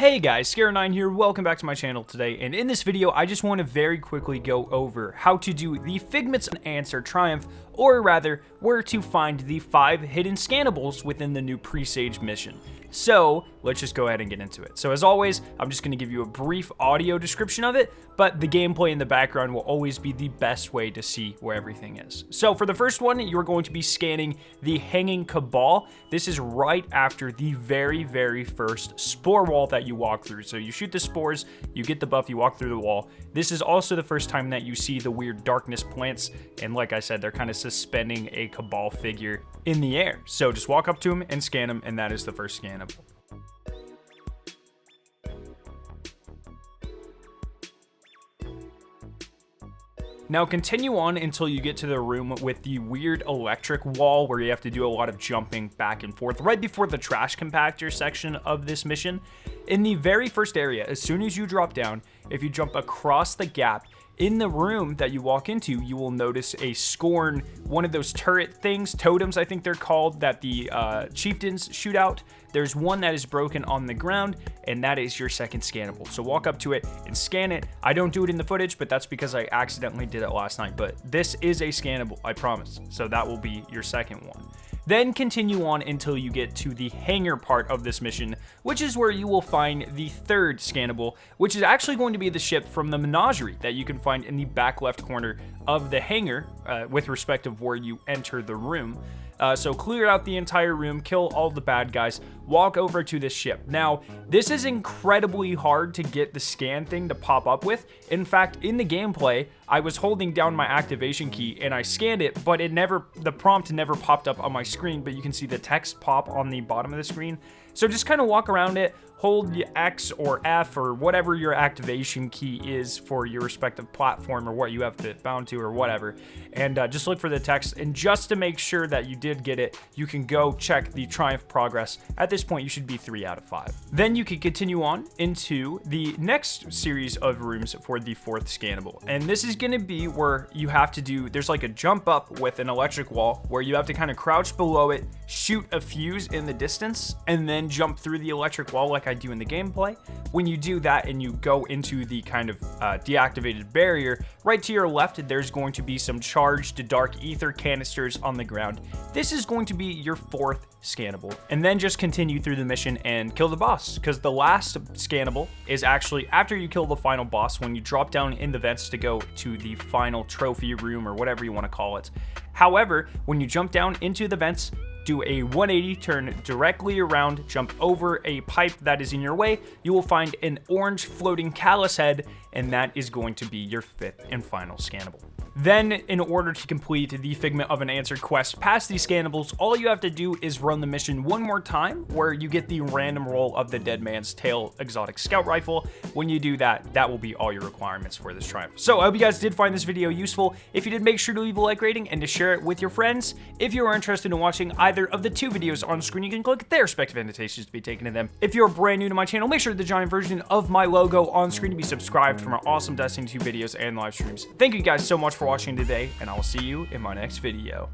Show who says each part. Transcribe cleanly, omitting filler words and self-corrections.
Speaker 1: Hey guys, Scare9 here, welcome back to my channel today, and in this video I just want to very quickly go over how to do the Figment's Answer Triumph, or rather, where to find the 5 hidden scannables within the new Presage mission. So, let's just go ahead and get into it. So as always, I'm just going to give you a brief audio description of it, but the gameplay in the background will always be the best way to see where everything is. So for the first one, you're going to be scanning the Hanging Cabal. This is right after the very first spore wall that you walk through. So you shoot the spores, you get the buff, you walk through the wall. This is also the first time that you see the weird darkness plants, and like I said, they're kind of suspending a Cabal figure in the air. So just walk up to them and scan them, and that is the first scannable. Now continue on until you get to the room with the weird electric wall where you have to do a lot of jumping back and forth right before the trash compactor section of this mission. In the very first area, as soon as you drop down, if you jump across the gap, in the room that you walk into, you will notice a Scorn, one of those turret things, totems I think they're called, that the chieftains shoot out. There's one that is broken on the ground, and that is your second scannable. So walk up to it and scan it. I don't do it in the footage, but that's because I accidentally did it last night. But this is a scannable, I promise. So that will be your second one. Then continue on until you get to the hangar part of this mission, which is where you will find the third scannable, which is actually going to be the ship from the menagerie that you can find in the back left corner of the hangar with respect of where you enter the room. So clear out the entire room, kill all the bad guys, walk over to this ship. Now, this is incredibly hard to get the scan thing to pop up with. In fact, in the gameplay, I was holding down my activation key and I scanned it, but the prompt never popped up on my screen, but you can see the text pop on the bottom of the screen. So just kind of walk around it, hold X or F or whatever your activation key is for your respective platform or what you have to bound to or whatever, and just look for the text. And just to make sure that you did get it, you can go check the Triumph progress. At this point, you should be 3 out of 5. Then you can continue on into the next series of rooms for the 4th scannable. And this is going to be where you have to do, there's like a jump up with an electric wall where you have to kind of crouch below it, shoot a fuse in the distance, and then jump through the electric wall like I do in the gameplay. When you do that and you go into the kind of deactivated barrier, right to your left there's going to be some charged dark ether canisters on the ground. This is going to be your 4th scannable. And then just continue through the mission and kill the boss, because the last scannable is actually after you kill the final boss, when you drop down in the vents to go to the final trophy room or whatever you want to call it. However, when you jump down into the vents, do a 180, turn directly around, jump over a pipe that is in your way, you will find an orange floating callus head, and that is going to be your 5th and final scannable. Then, in order to complete the Figment of an Answer quest past these scannables, all you have to do is run the mission one more time, where you get the random roll of the Dead Man's Tail exotic scout rifle. When you do that, that will be all your requirements for this triumph. So I hope you guys did find this video useful. If you did, make sure to leave a like rating and to share it with your friends. If you are interested in watching either of the 2 videos on screen, you can click their respective invitations to be taken to them. If you're brand new to my channel, make sure the giant version of my logo on screen to be subscribed for more awesome Destiny 2 videos and live streams. Thank you guys so much for watching today, and I will see you in my next video.